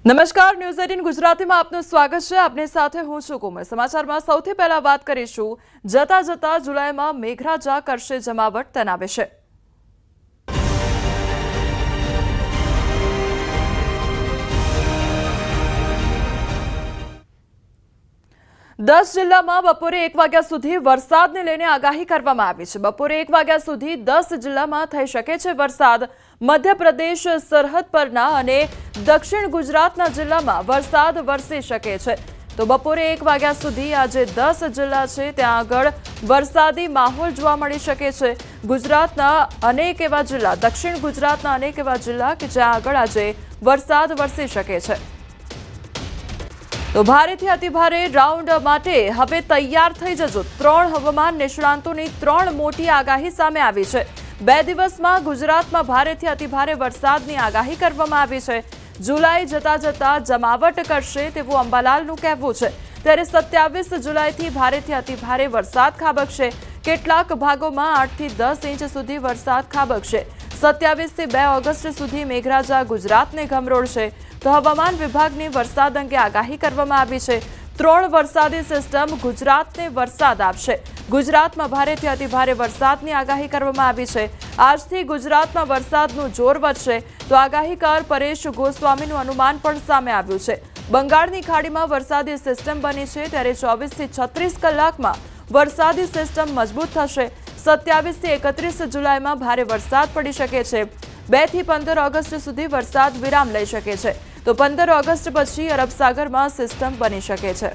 નમસ્કાર, ન્યૂઝ 18 ગુજરાતીમાં આપનું સ્વાગત છે। આપની સાથે હું છું કોમલ। સમાચારમાં સૌથી પહેલા વાત કરીશું જતા જતા જુલાઈમાં મેઘરાજા કરશે જમાવટ તેના વિશે। 10 જિલ્લામાં બપોરે 1 વાગ્યા સુધી વરસાદને લઈને આગાહી કરવામાં આવી છે। બપોરે 1 વાગ્યા સુધી 10 જિલ્લામાં થઈ શકે છે વરસાદ। મધ્યપ્રદેશ સરહદ પરના અને દક્ષિણ ગુજરાતના જિલ્લામાં વરસાદ વરસી શકે છે। તો બપોરે 1 વાગ્યા સુધી આજે 10 જિલ્લા છે ત્યાં આગળ વરસાદી માહોલ જોવા મળી શકે છે। ગુજરાતના અનેક એવા જિલ્લા, દક્ષિણ ગુજરાતના અનેક એવા જિલ્લા કે જ્યાં આગળ આજે વરસાદ વરસી શકે છે। તો ભારેથી અતિભારે રાઉન્ડ માટે હવે તૈયાર થઈ જજો। 3 હવામાન નિષ્ણાંતોની 3 મોટી આગાહી સામે આવી છે। 2 દિવસમાં ગુજરાતમાં ભારેથી અતિભારે વરસાદની આગાહી કરવામાં આવી છે। જુલાઈ જતા જતા જમાવટ કરશે તેવું અંબાલાલનું કહેવું છે। ત્યારે 27 જુલાઈથી ભારેથી અતિભારે વરસાદ ખાબકશે। કેટલાક ભાગોમાં 8 થી 10 ઇંચ સુધી વરસાદ ખાબકશે। 27 થી 2 ઓગસ્ટ સુધી મેઘરાજા ગુજરાતને ગમરોળશે। તો હવામાન વિભાગની વરસાદ અંગે આગાહી કરવામાં આવી છે। 3 વરસાદી સિસ્ટમ ગુજરાતને વરસાદ આપશે। ગુજરાતમાં ભારેથી અતિભારે વરસાદની આગાહી કરવામાં આવી છે। આજથી ગુજરાતમાં વરસાદનું જોર વધશે। તો આગાહીકાર પરેશ ગોસ્વામીનું અનુમાન પણ સામે આવ્યું છે। બંગાળની ખાડીમાં વરસાદી સિસ્ટમ બની છે ત્યારે 24 થી 36 કલાકમાં વરસાદી સિસ્ટમ મજબૂત થશે। 27 થી 31 જુલાઈમાં ભારે વરસાદ પડી શકે છે। 2 થી 15 ઓગસ્ટ સુધી વરસાદ વિરામ લઈ શકે છે। તો 15 ઓગસ્ટ પછી અરબ સાગરમાં સિસ્ટમ બની શકે છે।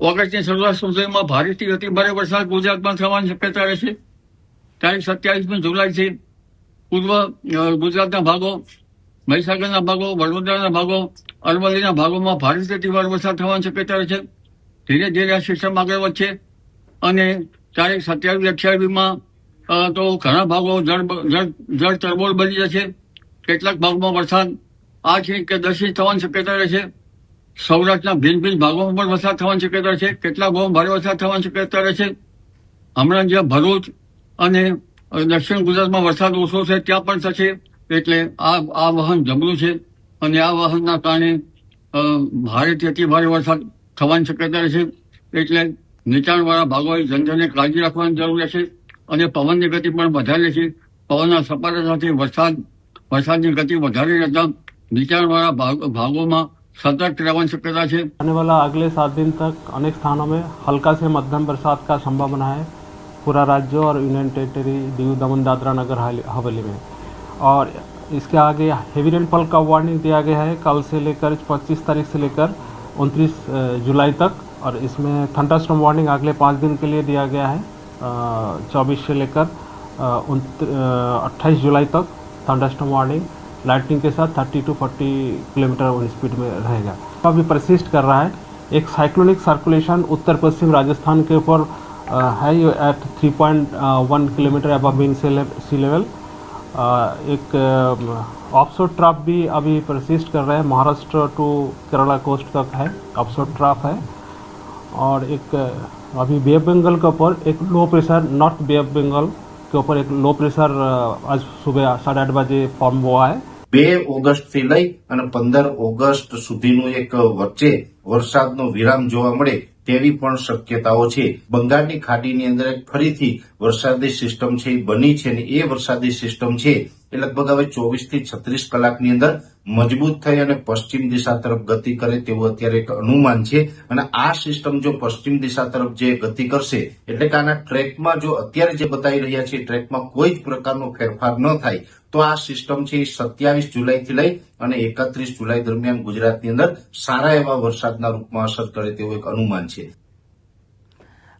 ઓગસ્ટની શરૂઆત સુધીમાં ભારેથી અતિભારે વરસાદ ગુજરાતમાં થવાની શક્યતા રહેશે। તારીખ 27મી જુલાઈથી પૂર્વ ગુજરાતના ભાગો, મહીસાગરના ભાગો, વડોદરાના ભાગો, અરવલ્લીના ભાગોમાં ભારેથી અતિભારે વરસાદ થવાની શક્યતા રહેશે। ધીરે ધીરે આ સિસ્ટમ આગળ વધશે અને તારીખ 27-28માં તો ઘણા ભાગો જળ તરબોળ બની જશે। કેટલાક ભાગમાં વરસાદ 8 ઇંચ કે 10 ઇંચ થવાની શક્યતા રહેશે। સૌરાષ્ટ્રના ભિન્ન ભિન્ન ભાગોમાં પણ વરસાદ થવાની શક્યતા છે। કેટલાક ભાગોમાં ભારે વરસાદ થવાની શક્યતા રહેશે। હમણાં જ્યાં ભરૂચ અને દક્ષિણ ગુજરાતમાં વરસાદ ઓછો છે ત્યાં પણ થશે। એટલે આ વાહન જબરું છે અને આ વાહનના કારણે ભારેથી અતિભારે વરસાદ થવાની શક્યતા રહેશે। એટલે નીચાણવાળા ભાગોએ જનજને કાળજી રાખવાની જરૂર રહેશે અને પવનની ગતિ પણ વધારે છે। પવનના સપાટા સાથે વરસાદની ગતિ વધારે રહેતા નીચાણवाला भागों सतर्क रहने की शक्यता है। आने वाला अगले 7 दिन तक अनेक स्थानों में हल्का से मध्यम बरसात का संभावना है पूरा राज्य और यूनियन टेरिटरी दीव दमन दादरा नगर हवेली में। और इसके आगे हेवी रेनफॉल का वार्निंग दिया गया है कल से लेकर 25 तारीख से लेकर 29 जुलाई तक। और इसमें थंडरस्टॉर्म वार्निंग अगले 5 दिन के लिए दिया गया है 24 से लेकर 28 जुलाई तक। थंडरस्टॉर्म वार्निंग लाइटनिंग के साथ 30 to 40 किलोमीटर स्पीड में रहेगा। अभी परसिस्ट कर रहा है। एक साइक्लोनिक सर्कुलेशन उत्तर पश्चिम राजस्थान के ऊपर है एट 3.1 किलोमीटर अबव मीन सी लेवल। एक ऑफशोर ट्रफ भी अभी परसिस्ट कर रहे हैं, महाराष्ट्र टू केरला कोस्ट तक है ऑफशोर ट्रफ है। और एक अभी बे ऑफ बंगाल के ऊपर एक low pressure north bay of Bengal के ऊपर एक लो प्रेशर आज सुबह 8:30 बजे फॉर्म हुआ है। 2 ઓગસ્ટથી લઈ અને 15 ઓગસ્ટ સુધીનું એક વચ્ચે વરસાદનો વિરામ જોવા મળે તેવી પણ શક્યતાઓ છે। બંગાળની ખાડીની અંદર એક ફરીથી વરસાદી સિસ્ટમ છે બની છે અને એ વરસાદી સિસ્ટમ છે એ લગભગ હવે 24 થી 36 કલાકની અંદર મજબૂત થઈ અને પશ્ચિમ દિશા તરફ ગતિ કરે તેવું અત્યારે એક અનુમાન છે। અને આ સિસ્ટમ જો પશ્ચિમ દિશા તરફ જે ગતિ કરશે એટલે કે આના ટ્રેકમાં જો અત્યારે જે બતાવી રહ્યા છે ટ્રેકમાં કોઈ જ પ્રકારનો ફેરફાર ન થાય તો આ સિસ્ટમ છે 27 જુલાઈથી લઈ અને 31 જુલાઈ દરમિયાન ગુજરાતની અંદર સારા એવા વરસાદના રૂપમાં અસર કરે તેવું એક અનુમાન છે।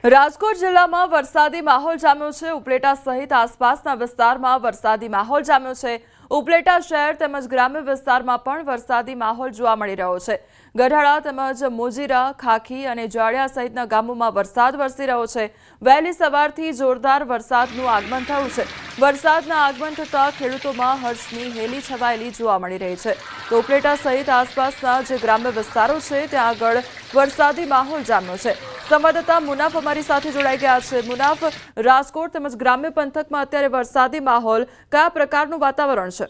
રાજકોટ જિલ્લામાં વરસાદી માહોલ જામ્યો છે। ઉપલેટા સહિત આસપાસના વિસ્તારમાં વરસાદી માહોલ જામ્યો છે। ઉપલેટા શહેર તેમજ ગ્રામ્ય વિસ્તારમાં પણ વરસાદી માહોલ જોવા મળી રહ્યો છે। ગઢાળા તેમજ મોજીરા, ખાખી અને જાડિયા સહિતના ગામોમાં વરસાદ વરસી રહ્યો છે। વહેલી સવારથી જોરદાર વરસાદનું આગમન થયું છે। વરસાદના આગમન થતા ખેડૂતોમાં હર્ષની હેલી છવાયેલી જોવા મળી રહી છે। તો ઉપલેટા સહિત આસપાસના જે ગ્રામ્ય વિસ્તારો છે ત્યાં આગળ વરસાદી માહોલ જામ્યો છે। સંવાદદાતા મુનાફ અમારી સાથે જોડાઈ ગયા છે। મુનાફ, રાજકોટ તેમજ ગ્રામ્ય પંથકમાં અત્યારે વરસાદી માહોલ, કયા પ્રકારનું વાતાવરણ છે?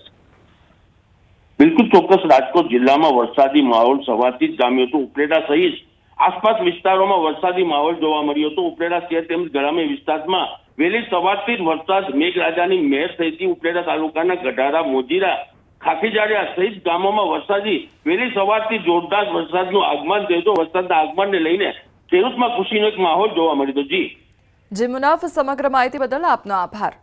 બિલકુલ ચોક્કસ રાજકોટ જિલ્લામાં વરસાદી માહોલ સવારથી જ જામ્યો હતો। ઉપલેટા સહિત આસપાસ વિસ્તારોમાં વરસાદી માહોલ જોવા મળ્યો હતો। ઉપલેટા શહેર તેમજ ગ્રામ્ય વિસ્તારમાં વહેલી સવારથી જ વરસાદ મેઘરાજાની મહેર થઈ હતી। ઉપલેટા તાલુકાના ગઢારા, મોજીરા, ખાખીજાડિયા સહિત ગામોમાં વરસાદી વહેલી સવારથી જોરદાર વરસાદનું આગમન થયું હતું। વરસાદના આગમનને લઈને ખેડૂતમાં ખુશીનો એક માહોલ જોવા મળ્યો હતો। જી મુનાફ, સમગ્ર માહિતી બદલ આપનો આભાર।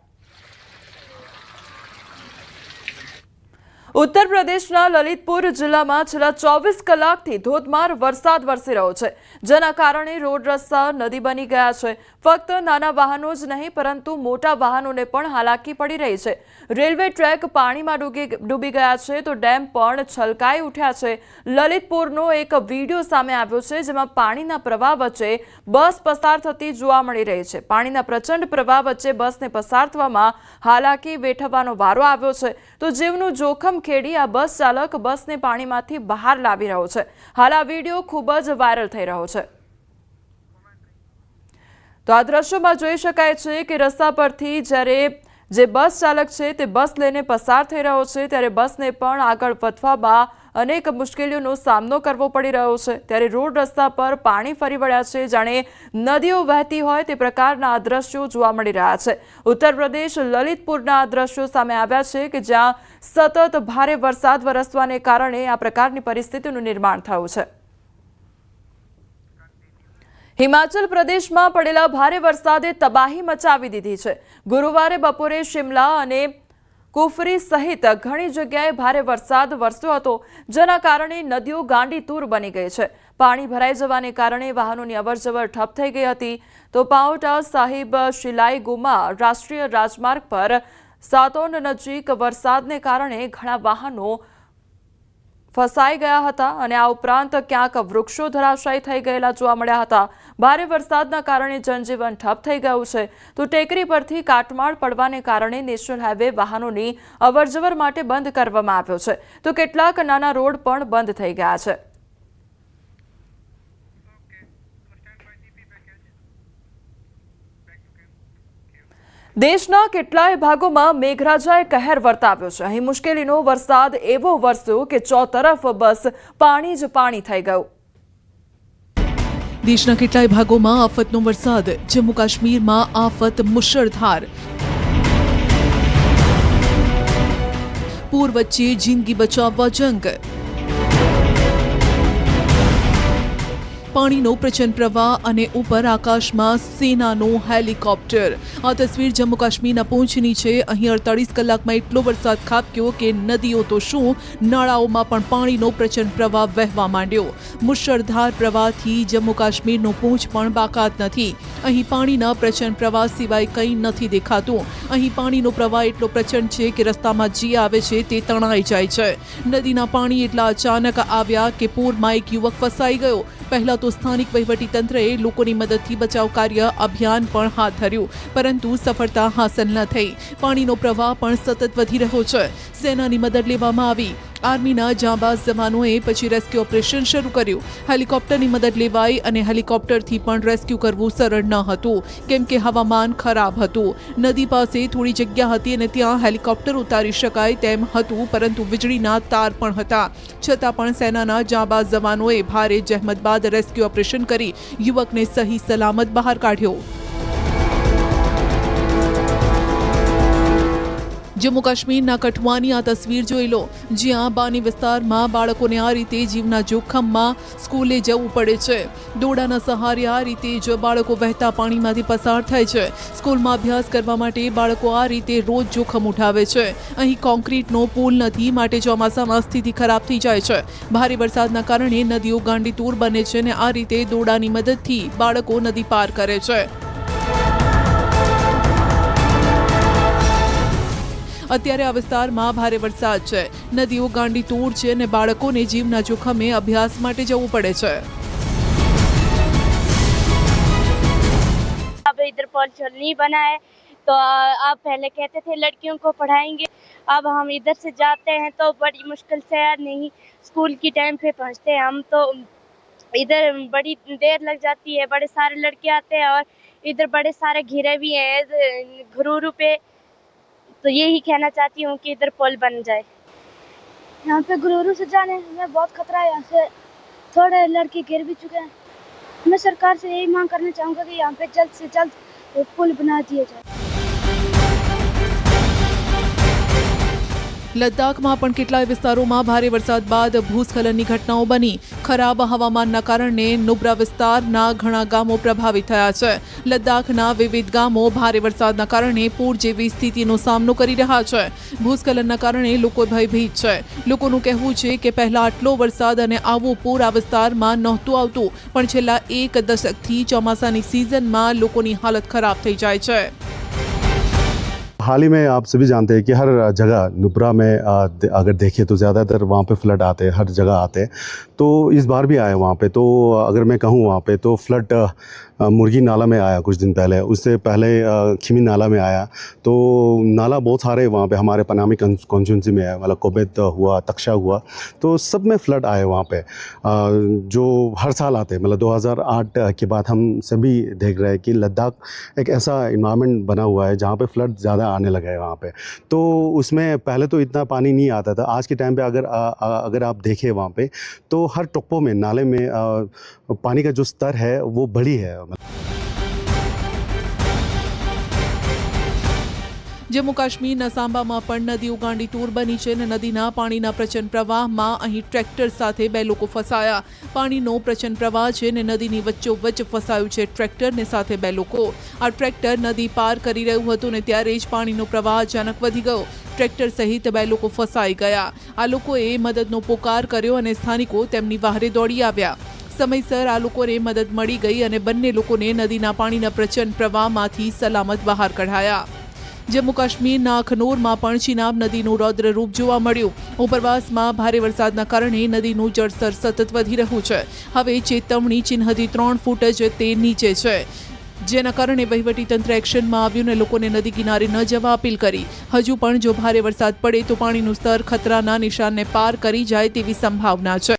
ઉત્તર પ્રદેશના લલિતપુર જિલ્લામાં છેલ્લા 24 કલાકથી ધોધમાર વરસાદ વરસી રહ્યો છે, જેના કારણે રોડ રસ્તા નદી બની ગયા છે। ફક્ત નાના વાહનો જ નહીં પરંતુ મોટા વાહનોને પણ હાલાકી પડી રહી છે। રેલવે ટ્રેક પાણીમાં ડૂબી ગયા છે તો ડેમ પણ છલકાઈ ઉઠ્યા છે। લલિતપુરનો એક વિડીયો સામે આવ્યો છે, જેમાં પાણીના પ્રવાહ વચ્ચે બસ પસાર થતી જોવા મળી રહી છે। પાણીના પ્રચંડ પ્રવાહ વચ્ચે બસને પસાર થવામાં હાલાકી વેઠવાનો વારો આવ્યો છે, તો જીવનું જોખમ ખેડી આ બસ ચાલક બસને પાણીમાંથી બહાર લાવી રહ્યો છે। હાલ આ વિડીયો ખૂબ જ વાયરલ થઈ રહ્યો છે। તો આ દ્રશ્યોમાં જોઈ શકાય છે કે રસ્તા પરથી જ્યારે જે બસ ચાલક છે તે બસ લઈને પસાર થઈ રહ્યો છે, ત્યારે બસને પણ આગળ વધવામાં અનેક મુશ્કેલીઓનો સામનો કરવો પડી રહ્યો છે। ત્યારે રોડ રસ્તા પર પાણી ફરી વળ્યા છે, જાણે નદીઓ વહેતી હોય તે પ્રકારના આ દ્રશ્યો જોવા મળી રહ્યા છે। ઉત્તર પ્રદેશ લલિતપુરના આ દ્રશ્યો સામે આવ્યા છે કે જ્યાં સતત ભારે વરસાદ વરસવાને કારણે આ પ્રકારની પરિસ્થિતિનું નિર્માણ થયું છે। હિમાચલ પ્રદેશમાં પડેલા ભારે વરસાદે તબાહી મચાવી દીધી છે। ગુરુવારે બપોરે શિમલા અને કુફરી સહિત ઘણી જગ્યાએ ભારે વરસાદ વરસ્યો હતો, જેના કારણે નદીઓ ગાંડીતૂર બની ગઈ છે। પાણી ભરાઈ જવાને કારણે વાહનોની અવરજવર ઠપ થઈ ગઈ હતી। તો પાઉટા સાહિબ શિલાઈ ગુમા રાષ્ટ્રીય રાજમાર્ગ પર સાતોન નજીક વરસાદને કારણે ઘણા વાહનો ફસાઈ ગયા હતા અને આ ઉપરાંત ક્યાંક વૃક્ષો ધરાશાયી થઈ ગયેલા જોવા મળ્યા હતા। ભારે વરસાદના કારણે જનજીવન ઠપ થઈ ગયું છે, તો ટેકરી પરથી કાટમાળ પડવાને કારણે નેશનલ હાઈવે વાહનોની અવરજવર માટે બંધ કરવામાં આવ્યો છે, તો કેટલાક નાના રોડ પણ બંધ થઈ ગયા છે। દેશના કેટલાય ભાગોમાં મેઘરાજાએ કહેર વર્તાવ્યો છે। અહીં મુશ્કેલીનો વરસાદ એવો વરસ્યો કે ચોતરફ બસ પાણી જ પાણી થઈ ગયું। દેશના કેટલાય ભાગોમાં આફતનો વરસાદ। જમ્મુ કાશ્મીરમાં આફત મુશળધાર। પૂર વચ્ચે જિંદગી બચાવવા જંગ। પાણીનો પ્રચંડ પ્રવાહ અને ઉપર આકાશમાં સેનાનું હેલિકોપ્ટર। આ તસવીર જમ્મુ કાશ્મીરના પૂંછની છે। અહીં 48 કલાકમાં એટલો વરસાદ ખાબક્યો કે નદીઓ તો શું, નાળાઓમાં પણ પાણીનો પ્રચંડ પ્રવાહ વહેવા માંડ્યો। મુશળધાર પ્રવાહથી જમ્મુ કાશ્મીરનું પૂંછ પણ બાકાત નથી। અહીં પાણીના પ્રચંડ પ્રવાહ સિવાય કંઈ નથી દેખાતું। અહીં પાણીનો પ્રવાહ એટલો પ્રચંડ છે કે રસ્તામાં જે આવે છે તે તણાઈ જાય છે। નદીના પાણી એટલા અચાનક આવ્યા કે પૂરમાં એક યુવક ફસાઈ ગયો। પહેલા તો સ્થાનિક વહીવટીતંત્રએ લોકોની મદદથી બચાવ કાર્ય અભિયાન પણ હાથ ધર્યું, પરંતુ સફળતા હાંસલ ન થઈ। પાણીનો પ્રવાહ પણ સતત વધી રહ્યો છે। સેનાની મદદ લેવામાં આવી। આર્મીના જાંબાઝ જવાનોએ પછી રેસ્ક્યુ ઓપરેશન શરૂ કર્યું। હેલિકોપ્ટરની મદદ લેવાઈ અને હેલિકોપ્ટરથી પણ રેસ્ક્યુ કરવું સરળ ન હતું, કેમ કે હવામાન ખરાબ હતું। નદી પાસે થોડી જગ્યા હતી અને ત્યાં હેલિકોપ્ટર ઉતારી શકાય તેમ હતું, પરંતુ વીજળીના તાર પણ હતા। છતાં પણ સેનાના જાંબાઝ જવાનોએ ભારે જહેમત બાદ રેસ્ક્યુ ઓપરેશન કરી યુવકને સહી સલામત બહાર કાઢ્યો। જમ્મુ કાશ્મીરના કઠુઆની આ તસવીર જોઈ લો, જ્યાં બાની વિસ્તારમાં બાળકોને આ રીતે જીવના જોખમમાં સ્કૂલે જવું પડે છે। દોરડાના સહારે આ રીતે જો બાળકો વહેતા પાણીમાંથી પસાર થાય છે। સ્કૂલમાં અભ્યાસ કરવા માટે બાળકો આ રીતે રોજ જોખમ ઉઠાવે છે। અહીં કોન્ક્રીટનો પુલ નથી, માટે ચોમાસામાં સ્થિતિ ખરાબ થઈ જાય છે। ભારે વરસાદના કારણે નદીઓ ગાંડીતૂર બને છે અને આ રીતે દોરડાની મદદથી બાળકો નદી પાર કરે છે। અત્યારે આ વિસ્તારમાં ભારે વરસાદ છે। નદીઓ ગાંડીતૂર છે અને બાળકોને જીવના જોખમે અભ્યાસ માટે જવું પડે છે। अब इधर पुल नहीं बना है, तो आप पहले कहते थे लड़कियों को पढ़ाएंगे, अब हम इधर से जाते हैं तो बड़ी मुश्किल से, नहीं स्कूल की टाइम पे पहुंचते हैं हम, तो इधर बड़ी देर लग जाती है, बड़े सारे लड़के आते हैं और इधर बड़े सारे घिरे भी हैं घुरूरू पे। तो यही कहना चाहती हूँ कि इधर पुल बन जाए। यहाँ पे घुरूरू से जाने में बहुत खतरा है, यहाँ से थोड़े लड़के गिर भी चुके हैं। मैं सरकार से यही मांग करना चाहूँगा कि यहाँ पे जल्द से जल्द पुल बना दिया जाए। લદ્દાખમાં પણ કેટલાય વિસ્તારોમાં ભારે વરસાદ બાદ ભૂસ્ખલનની ઘટનાઓ બની. ખરાબ હવામાનના કારણે નુબ્રા વિસ્તારના ઘણા ગામો પ્રભાવિત થયા છે. લદ્દાખના વિવિધ ગામો ભારે વરસાદના કારણે પૂર જેવી સ્થિતિનો સામનો કરી રહ્યા છે. ભૂસ્ખલનના કારણે લોકો ભયભીત છે. લોકોનું કહેવું છે કે પહેલા આટલો વરસાદ અને આવું પૂર આ વિસ્તારમાં નહોતું આવતું, પણ છેલ્લા એક દશકથી ચોમાસાની સિઝનમાં લોકોની હાલત ખરાબ થઈ જાય છે. हाल ही में आप सभी जानते हैं कि हर जगह नुब्रा में अगर देखिए तो ज़्यादातर वहाँ पे फ्लड आते हैं, हर जगह आते हैं. तो इस बार भी आए वहाँ पे. तो अगर मैं कहूँ वहाँ पे तो फ्लड मुर्गी नाला में आया कुछ दिन पहले, उससे पहले खिमी नाला में आया. तो नाला बहुत सारे वहाँ पे हमारे पनामी कॉन्स्टिट्यूंसी में है, मतलब कोबेत हुआ, तक्षा हुआ, तो सब में फ्लड आए वहाँ पे, जो हर साल आते हैं. मतलब 2008 के बाद हम सभी देख रहे हैं कि लद्दाख एक ऐसा इन्वायरमेंट बना हुआ है जहाँ पे फ्लड ज़्यादा आने लगा है वहाँ पे. तो उसमें पहले तो इतना पानी नहीं आता था. आज के टाइम पे अगर आप देखें वहाँ पे तो हर टोप्पो में, नाले में पानी का जो स्तर है वो बड़ी है. જમ્મુ કાશ્મીરના સાંબામાં પણ નદી ઉગાંડી તૂર બની છે અને નદીના પાણીના પ્રચંડ પ્રવાહમાં અહીં ટ્રેક્ટર સાથે 2 લોકો ફસાયા. પાણીનો પ્રચંડ પ્રવાહ છે અને નદીની વચ્ચોવચ્ચ ફસાયું છે ટ્રેક્ટર ને સાથે 2 લોકો. આ ટ્રેક્ટર નદી પાર કરી રહ્યું હતું ને ત્યારે જ પાણીનો પ્રવાહ અચાનક વધી ગયો. ટ્રેક્ટર સહિત 2 લોકો ફસાઈ ગયા. આ લોકોએ મદદનો પોકાર કર્યો અને સ્થાનિકો તેમની વહારે દોડી આવ્યા. સમયસર આ લોકોને મદદ મળી ગઈ અને બંને લોકોને નદીના પાણીના પ્રચંડ પ્રવાહમાંથી સલામત બહાર કઢાયા. જમ્મુ કાશ્મીરના અખનૂરમાં પણ ચિનાબ નદીનું રૌદ્ર રૂપ જોવા મળ્યું. ઉપરવાસમાં ભારે વરસાદના કારણે નદીનું જળસ્તર સતત વધી રહ્યું છે. હવે ચેતવણી ચિહ્નથી 3 ફૂટ જ તે નીચે છે, જેના કારણે વહીવટીતંત્ર એક્શનમાં આવ્યું અને લોકોને નદી કિનારે ન જવા અપીલ કરી. હજુ પણ જો ભારે વરસાદ પડે તો પાણીનું સ્તર ખતરાના નિશાનને પાર કરી જાય તેવી સંભાવના છે.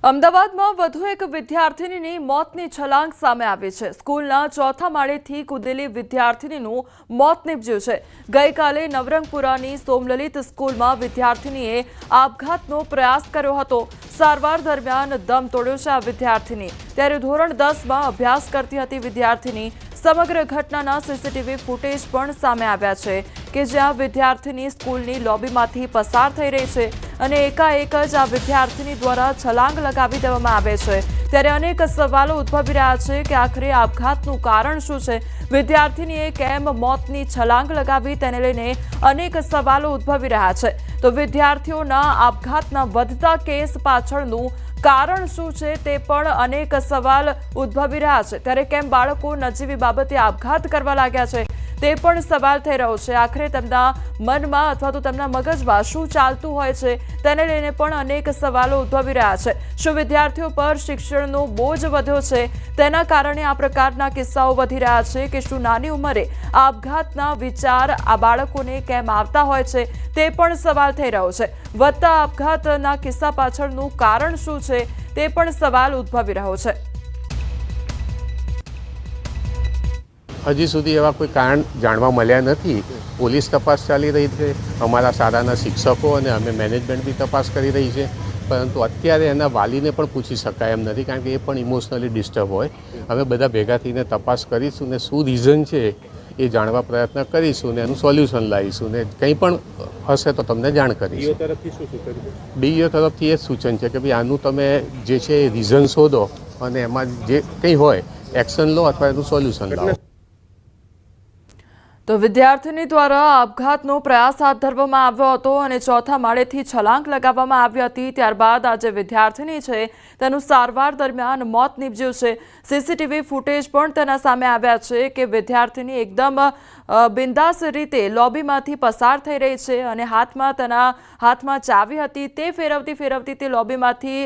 અમદાવાદમાં વધુ એક વિદ્યાર્થીનીની મોતની છલાંગ સામે આવી છે. સ્કૂલના 4થા માળેથી કૂદેલી વિદ્યાર્થીનીનું મોત નીપજ્યું છે. ગઈકાલે નવરંગપુરાની સોમલલિત સ્કૂલમાં વિદ્યાર્થીનીએ આપઘાતનો પ્રયાસ કર્યો હતો. સારવાર દરમિયાન દમ તોડ્યો છે આ વિદ્યાર્થીની. ત્યારે ધોરણ 10માં અભ્યાસ કરતી હતી વિદ્યાર્થીની. સમગ્ર ઘટનાના સીસીટીવી ફૂટેજ પણ સામે આવ્યા છે કે જ્યાં વિદ્યાર્થીની સ્કૂલની લોબીમાંથી પસાર થઈ રહી છે અને એકાએક જ આ વિદ્યાર્થીની દ્વારા છલાંગ લગાવી દેવામાં આવે છે. ત્યારે અનેક સવાલો ઉદ્ભવી રહ્યા છે કે આખરે આપઘાતનું કારણ શું છે, વિદ્યાર્થીનીએ કેમ મોતની છલાંગ લગાવી, તેને લઈને અનેક સવાલો ઉદ્ભવી રહ્યા છે. તો વિદ્યાર્થીઓના આપઘાતના વધતા કેસ પાછળનું કારણ શું છે તે પણ અનેક સવાલ ઉદ્ભવી રહ્યા છે. ત્યારે કેમ બાળકો નજીવી બાબતે આપઘાત કરવા લાગ્યા છે તે પણ સવાલ થઈ રહ્યો છે. આખરે તેમના મનમાં અથવા તો તેમના મગજમાં શું ચાલતું હોય છે તેને લઈને પણ અનેક સવાલો ઉદ્ભવી રહ્યા છે. શું વિદ્યાર્થીઓ પર શિક્ષણનો બોજ વધ્યો છે, તેના કારણે આ પ્રકારના કિસ્સાઓ વધી રહ્યા છે કે શું નાની ઉંમરે આપઘાતના વિચાર આ બાળકોને કેમ આવતા હોય છે તે પણ સવાલ થઈ રહ્યો છે. વધતા આપઘાતના કિસ્સા પાછળનું કારણ શું છે તે પણ સવાલ ઉદ્ભવી રહ્યો છે. હજી સુધી એવા કોઈ કારણ જાણવા મળ્યા નથી. પોલીસ તપાસ ચાલી રહી છે, અમારા શાળાના શિક્ષકો અને અમે મેનેજમેન્ટ બી તપાસ કરી રહી છે. પરંતુ અત્યારે એના વાલીને પણ પૂછી શકાય એમ નથી, કારણ કે એ પણ ઇમોશનલી ડિસ્ટર્બ હોય. અમે બધા ભેગા થઈને તપાસ કરીશું ને શું રીઝન છે એ જાણવા પ્રયત્ન કરીશું ને એનું સોલ્યુશન લાવીશું ને કંઈ પણ હશે તો તમને જાણ કરીશું. ડીઈઓ તરફથી એ જ સૂચન છે કે ભાઈ આનું તમે જે છે એ રીઝન શોધો અને એમાં જે કંઈ હોય એક્શન લો અથવા એનું સોલ્યુશન લાવો. તો વિદ્યાર્થીની દ્વારા આપઘાતનો પ્રયાસ હાથ ધરવામાં આવ્યો હતો અને 4થા માળેથી છલાંગ લગાવવામાં આવી હતી. ત્યારબાદ આ જે વિદ્યાર્થીની છે તેનું સારવાર દરમિયાન મોત નીપજ્યું છે. સીસીટીવી ફૂટેજ પણ તેના સામે આવ્યા છે કે વિદ્યાર્થીની એકદમ બિંદાસ રીતે લોબીમાંથી પસાર થઈ રહી છે અને તેના હાથમાં ચાવી હતી. તે ફેરવતી તે લોબીમાંથી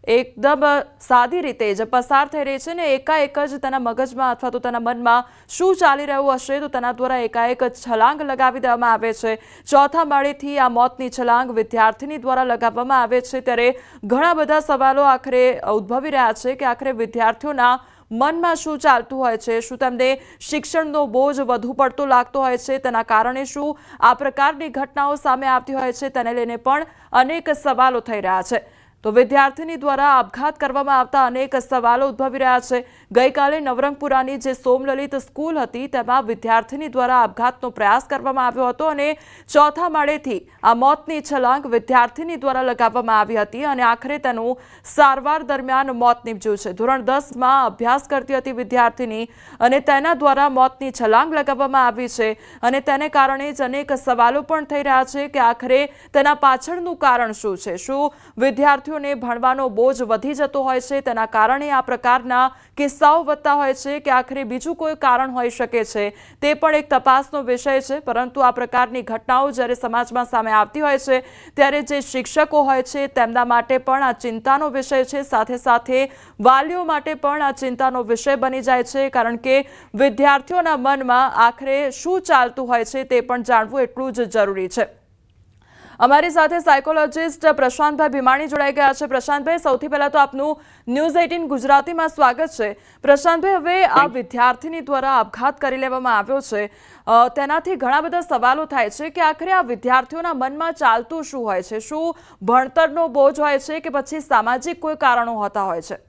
એકદમ સાદી રીતે જ પસાર થઈ રહી છે ને એકાએક જ તેના મગજમાં અથવા તો તેના મનમાં શું ચાલી રહ્યું હશે તો તેના દ્વારા એકાએક છલાંગ લગાવી દેવામાં આવે છે। ચોથા માળેથી આ મોતની છલાંગ વિદ્યાર્થીની દ્વારા લગાવવામાં આવે છે ત્યારે ઘણા બધા સવાલો આખરે ઉદ્ભવી રહ્યા છે કે આખરે વિદ્યાર્થીઓના મનમાં શું ચાલતું હોય છે, શું તેમને શિક્ષણનો બોજ વધુ પડતો લાગતો હોય છે, તેના કારણે શું આ પ્રકારની ઘટનાઓ સામે આવતી હોય છે, તેને લઈને પણ અનેક સવાલો થઈ રહ્યા છે। તો વિદ્યાર્થીની દ્વારા આપઘાત કરવામાં આવતા અનેક સવાલો ઉદ્ભવી રહ્યા છે। ગઈકાલે નવરંગપુરાની જે સોમલલિત સ્કૂલ હતી તેમાં વિદ્યાર્થીની દ્વારા આપઘાતનો પ્રયાસ કરવામાં આવ્યો હતો અને ચોથા માળેથી આ મોતની છલાંગ વિદ્યાર્થીની દ્વારા લગાવવામાં આવી હતી અને આખરે તેનું સારવાર દરમિયાન મોત નીપજ્યું છે। ધોરણ 10માં અભ્યાસ કરતી હતી વિદ્યાર્થીની અને તેના દ્વારા મોતની છલાંગ લગાવવામાં આવી છે અને તેને કારણે જ અનેક સવાલો પણ થઈ રહ્યા છે કે આખરે તેના પાછળનું કારણ શું છે। શું વિદ્યાર્થીઓને ભણવાનો બોજ વધી જતો હોય છે, તેના કારણે આ પ્રકારના કિસ્સાઓ વધતા હોય છે કે આખરે બીજું કોઈ કારણ હોઈ શકે છે, તે પણ એક તપાસનો વિષય છે। પરંતુ આ પ્રકારની ઘટનાઓ જ્યારે સમાજમાં સામે આવતી હોય છે ત્યારે જે શિક્ષકો હોય છે તેમના માટે પણ આ ચિંતાનો વિષય છે, સાથે સાથે વાલીઓ માટે પણ આ ચિંતાનો વિષય બની જાય છે, કારણ કે વિદ્યાર્થીઓના મનમાં આખરે શું ચાલતું હોય છે તે પણ જાણવું એટલું જ જરૂરી છે। અમારી સાથે સાયકોલોજિસ્ટ પ્રશાંતભાઈ ભીમાણી જોડાઈ ગયા છે। પ્રશાંતભાઈ, સૌથી પહેલા તો આપનું ન્યૂઝ 18 ગુજરાતીમાં સ્વાગત છે। પ્રશાંતભાઈ, હવે આ વિદ્યાર્થીની દ્વારા આપઘાત કરી લેવામાં આવ્યો છે, તેનાથી ઘણા બધા સવાલો થાય છે કે આખરે આ વિદ્યાર્થીઓના મનમાં ચાલતું શું હોય છે, શું ભણતરનો બોજ હોય છે કે પછી સામાજિક કોઈ કારણો હોતા હોય છે?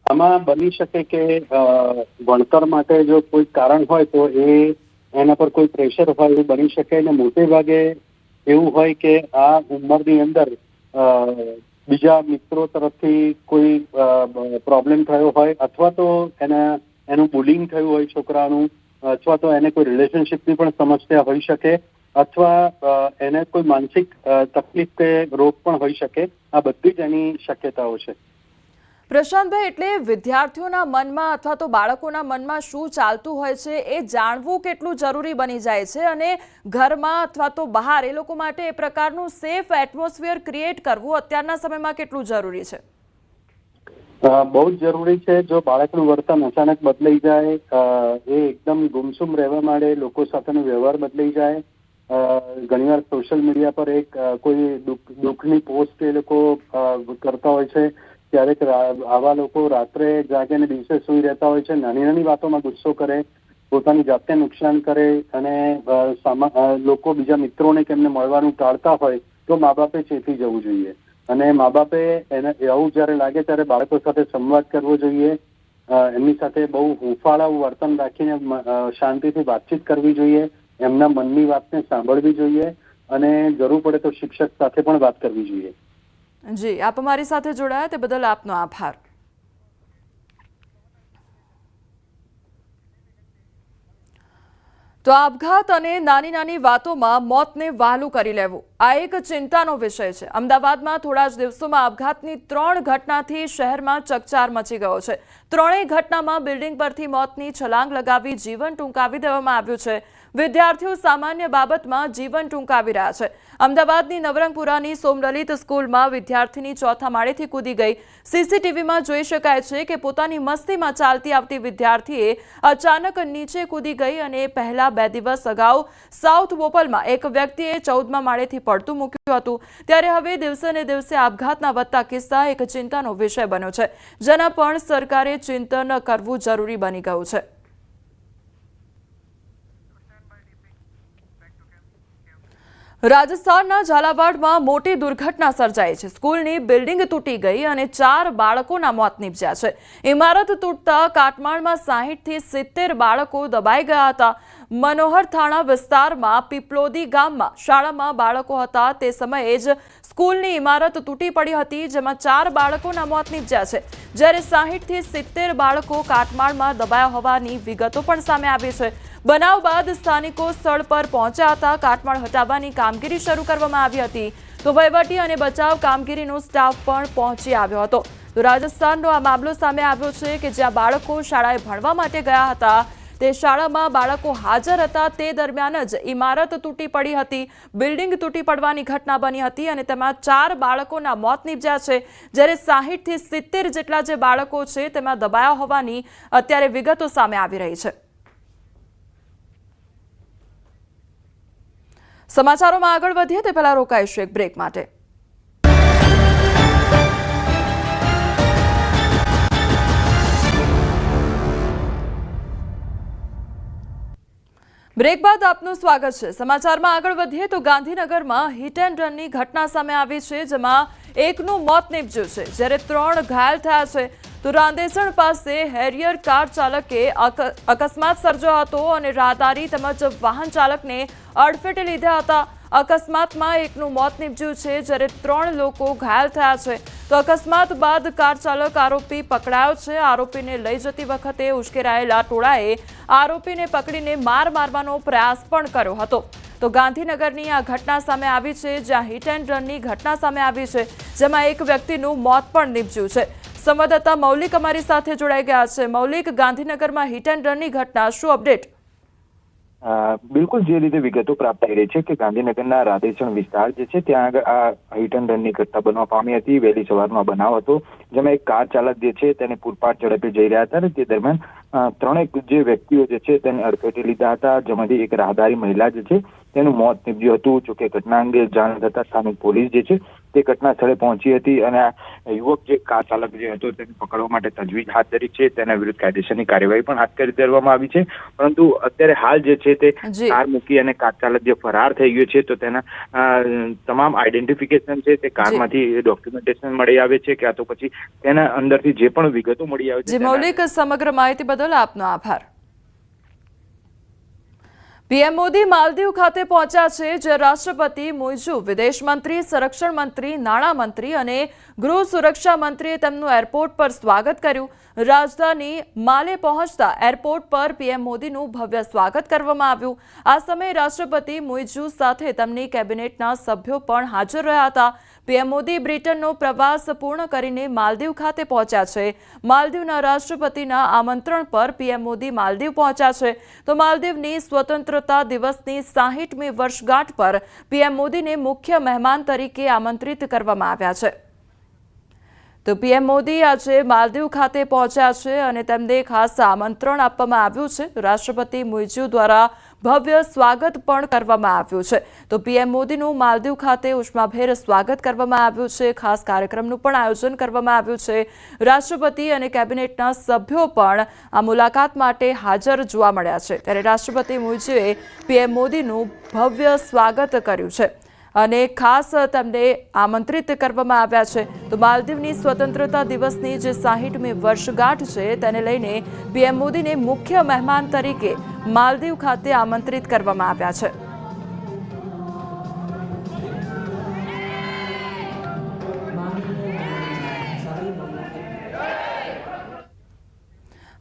આમાં બની શકે કે ભણતર માટે જો કોઈ કારણ હોય તો એના પર કોઈ પ્રેશર હોય એવું બની શકે અને મોટે ભાગે એવું હોય કે આ ઉંમરની અંદર બીજા મિત્રો તરફથી કોઈ પ્રોબ્લેમ થયો હોય અથવા તો એનું બુલિંગ થયું હોય છોકરાનું, અથવા તો એને કોઈ રિલેશનશિપની પણ સમસ્યા હોઈ શકે, અથવા એને કોઈ માનસિક તકલીફ કે રોગ પણ હોઈ શકે। આ બધી જ એની શક્યતાઓ છે। પ્રશાંતભાઈ, એટલે વિદ્યાર્થીઓના મનમાં અથવા તો બાળકોના મનમાં શું ચાલતું હોય છે એ જાણવું કેટલું જરૂરી બની જાય છે અને ઘરમાં અથવા તો બહાર એ લોકો માટે એ પ્રકારનું સેફ એટમોસ્ફિયર ક્રિએટ કરવું અત્યારના સમયમાં કેટલું જરૂરી છે? બહુ જ જરૂરી છે। જો બાળકનું વર્તન અચાનક બદલાઈ જાય, એ એકદમ ગુમસુમ રહેવા માંડે, લોકો સાથેનો વ્યવહાર બદલાઈ જાય, ઘણીવાર સોશિયલ મીડિયા પર કોઈ દુઃખની પોસ્ટ એ લોકો કરતા હોય છે, ક્યારેક આવા લોકો રાત્રે જાગે અને દિવસે સૂઈ રહેતા હોય છે, નાની નાની વાતોમાં ગુસ્સો કરે, પોતાની જાતને નુકસાન કરે અને લોકો બીજા મિત્રોને કે એમને મળવાનું ટાળતા હોય તો મા બાપે ચેતી જવું જોઈએ અને મા બાપે એને આવું જ્યારે લાગે ત્યારે બાળકો સાથે સંવાદ કરવો જોઈએ, એમની સાથે બહુ હુંફાળા વર્તન રાખીને શાંતિથી વાતચીત કરવી જોઈએ, એમના મનની વાતને સાંભળવી જોઈએ અને જરૂર પડે તો શિક્ષક સાથે પણ વાત કરવી જોઈએ। જી, આપ અમારી સાથે જોડાયા તે બદલ આપનો આભાર। તો આપઘાત અને નાની નાની વાતોમાં મોતને વહાલું કરી લેવું આ એક ચિંતાનો વિષય છે। અમદાવાદમાં થોડા જ દિવસોમાં આપઘાતની 3 ઘટનાથી શહેરમાં ચકચાર મચી ગયો છે। ત્રણેય ઘટનામાં બિલ્ડિંગ પરથી મોતની છલાંગ લગાવી જીવન ટૂંકાવી દેવામાં આવ્યું છે। વિદ્યાર્થીઓ સામાન્ય બાબતમાં જીવન ટૂંકાવી રહ્યા છે। અમદાવાદની નવરંગપુરાની સોમલલિત સ્કૂલમાં વિદ્યાર્થીની ચોથા માળેથી કૂદી ગઈ। સીસીટીવીમાં જોઈ શકાય છે કે પોતાની મસ્તીમાં ચાલતી આવતી વિદ્યાર્થીએ અચાનક નીચે કૂદી ગઈ અને પહેલા 2 દિવસ અગાઉ સાઉથ બોપલમાં એક વ્યક્તિએ 14મા માળેથી પડતું મૂક્યું હતું, ત્યારે હવે દિવસે ને દિવસે આપઘાતના વધતા કિસ્સા એક ચિંતાનો વિષય બન્યો છે, જેના પણ સરકારે ચિંતન કરવું જરૂરી બની ગયું છે। રાજસ્થાનના ઝાલાવાડમાં મોટી દુર્ઘટના સર્જાઈ છે। સ્કૂલની બિલ્ડિંગ તૂટી ગઈ અને 4 બાળકોના મોત નીપજ્યા છે। ઇમારત તૂટતા કાટમાળમાં 60 થી 70 બાળકો દબાઈ ગયા હતા। મનોહર થાણા વિસ્તારમાં પીપલોદી ગામમાં શાળામાં બાળકો હતા તે સમયે જ સ્કૂલની ઇમારત તૂટી પડી હતી, જેમાં 4 બાળકોના મોત નીપજ્યા છે, જ્યારે 60 થી 70 બાળકો કાટમાળમાં દબાયા હોવાની વિગતો પણ સામે આવી છે। બનાવ બાદ સ્થાનિકો સ્થળ પર પહોંચ્યા હતા। કાટમાળ હટાવવાની કામગીરી શરૂ કરવામાં આવી હતી, તો વહીવટી અને બચાવ કામગીરીનો સ્ટાફ પણ પહોંચી આવ્યો હતો। તો રાજસ્થાનનો આ મામલો સામે આવ્યો છે કે જ્યાં બાળકો શાળાએ ભણવા માટે ગયા હતા તે શાળામાં બાળકો હાજર હતા તે દરમિયાન જ ઇમારત તૂટી પડી હતી, બિલ્ડિંગ તૂટી પડવાની ઘટના બની હતી અને તેમાં 4 બાળકોના મોત નીપજ્યા છે, જ્યારે 60 થી 70 જેટલા જે બાળકો છે તેમાં દબાયા હોવાની અત્યારે વિગતો સામે આવી રહી છે। સમાચારોમાં આગળ વધીએ તે પહેલા રોકાઈશું એક બ્રેક માટે। બ્રેક બાદ આપનું સ્વાગત છે। સમાચારમાં આગળ વધીએ તો ગાંધીનગરમાં હિટ એન્ડ રનની ઘટના સામે આવી છે, જેમાં એકનું મોત નીપજ્યું છે જ્યારે 3 ઘાયલ થયા છે। તો રાંદેસણ પાસે હેરિયર કાર ચાલકે અકસ્માત સર્જ્યો હતો અને રાહદારી તેમજ વાહન ચાલકને અડફેટે લીધા હતા। અકસ્માતમાં એકનું મોત નીપજ્યું છે જ્યારે 3 લોકો ઘાયલ થયા છે। તો અકસ્માત બાદ કાર ચાલક આરોપી પકડાયો છે। આરોપીને લઈ જતી વખતે ઉશ્કેરાયેલા ટોળાએ આરોપીને પકડીને મારવાનો પ્રયાસ પણ કર્યો હતો। તો ગાંધીનગરની આ ઘટના સામે આવી છે, જ્યાં હિટ એન્ડ રનની ઘટના સામે આવી છે, જેમાં એક વ્યક્તિનું મોત પણ નીપજ્યું છે। સંવાદદાતા મૌલિક અમારી સાથે જોડાઈ ગયા છે। મૌલિક, ગાંધીનગરમાં હિટ એન્ડ રનની ઘટના, શું અપડેટ? બિલકુલ, જે રીતે વિગતો પ્રાપ્ત થઈ રહી છે કે ગાંધીનગરના રાધેસણ વિસ્તાર જે છે ત્યાં આગળ આ હિટ એન્ડ રનની ઘટના બનવા પામી હતી। વહેલી સવારનો બનાવ હતો, જેમાં એક કાર ચાલક જે છે તેને પૂરપાટ ઝડપે જઈ રહ્યા હતા અને તે દરમિયાન 3 જે વ્યક્તિઓ જે છે તેને અડફેટે લીધા હતા, જેમાંથી એક રાહદારી મહિલા જે છે તેનું મોત નીપજ્યું હતું। જોકે ઘટના અંગે જાણ થતા સ્થાનિક પોલીસ જે છે તે ઘટના સ્થળે પહોંચી હતી અને આ યુવક જે કાર ચાલક જે હતો તેને પકડવા માટે તજવીજ હાથ ધરી છે। તેના વિરુદ્ધ કાયદેસરની કાર્યવાહી પણ હાથ ધરવામાં આવી છે, પરંતુ અત્યારે હાલ જે છે તે કાર મૂકી અને કાર ચાલક જે ફરાર થઈ ગયો છે, તો તેના તમામ આઈડેન્ટિફિકેશન છે તે કારમાંથી ડોક્યુમેન્ટેશન મળી આવે છે કે તો પછી તેના અંદરથી જે પણ વિગતો મળી આવે છે। મૌલિક, સમગ્ર માહિતી બદલ આપનો આભાર। પીએમ મોદી માલદીવ ખાતે પહોંચ્યા છે, જે રાષ્ટ્રપતિ મુઇઝુ, વિદેશ મંત્રી, સંરક્ષણ મંત્રી, નાણાં મંત્રી અને ગૃહ સુરક્ષા મંત્રીએ તેમનું એરપોર્ટ પર સ્વાગત કર્યું। રાજધાની માલે પહોંચતા એરપોર્ટ પર પીએમ મોદીનું ભવ્ય સ્વાગત કરવામાં આવ્યું। આ સમયે રાષ્ટ્રપતિ મુઇઝુ સાથે તેમની કેબિનેટના સભ્યો પણ હાજર રહ્યા હતા। પીએમ મોદી બ્રિટનનો પ્રવાસ પૂર્ણ કરીને માલદીવ ખાતે પહોંચ્યા છે। માલદીવના રાષ્ટ્રપતિના આમંત્રણ પર પીએમ મોદી માલદીવ પહોંચ્યા છે। તો માલદીવની સ્વતંત્રતા દિવસની 60મી વર્ષગાંઠ પર પીએમ મોદીને મુખ્ય મહેમાન તરીકે આમંત્રિત કરવામાં આવ્યા છે। તો પીએમ મોદી આજે માલદીવ ખાતે પહોંચ્યા છે અને તેમને ખાસ આમંત્રણ આપવામાં આવ્યું છે। રાષ્ટ્રપતિ મુઇઝુ દ્વારા ભવ્ય સ્વાગત પણ કરવામાં આવ્યું છે। તો પીએમ મોદીનું માલદીવ ખાતે ઉષ્માભેર સ્વાગત કરવામાં આવ્યું છે। ખાસ કાર્યક્રમનું પણ આયોજન કરવામાં આવ્યું છે। રાષ્ટ્રપતિ અને કેબિનેટના સભ્યો પણ આ મુલાકાત માટે હાજર જોવા મળ્યા છે। ત્યારે રાષ્ટ્રપતિ મુઇઝુએ પીએમ મોદીનું ભવ્ય સ્વાગત કર્યું છે અને ખાસ તેમને આમંત્રિત કરવામાં આવ્યા છે। તો માલદીવની સ્વતંત્રતા દિવસની જે 60મી વર્ષગાંઠ છે તેને લઈને પીએમ મોદીને મુખ્ય મહેમાન તરીકે માલદીવ ખાતે આમંત્રિત કરવામાં આવ્યા છે।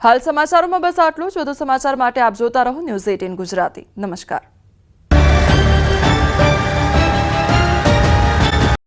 હાલ સમાચારોમાં બસ આટલું જ। વધુ સમાચાર માટે આપ જોતા રહો ન્યૂઝ 18 ગુજરાતી। નમસ્કાર।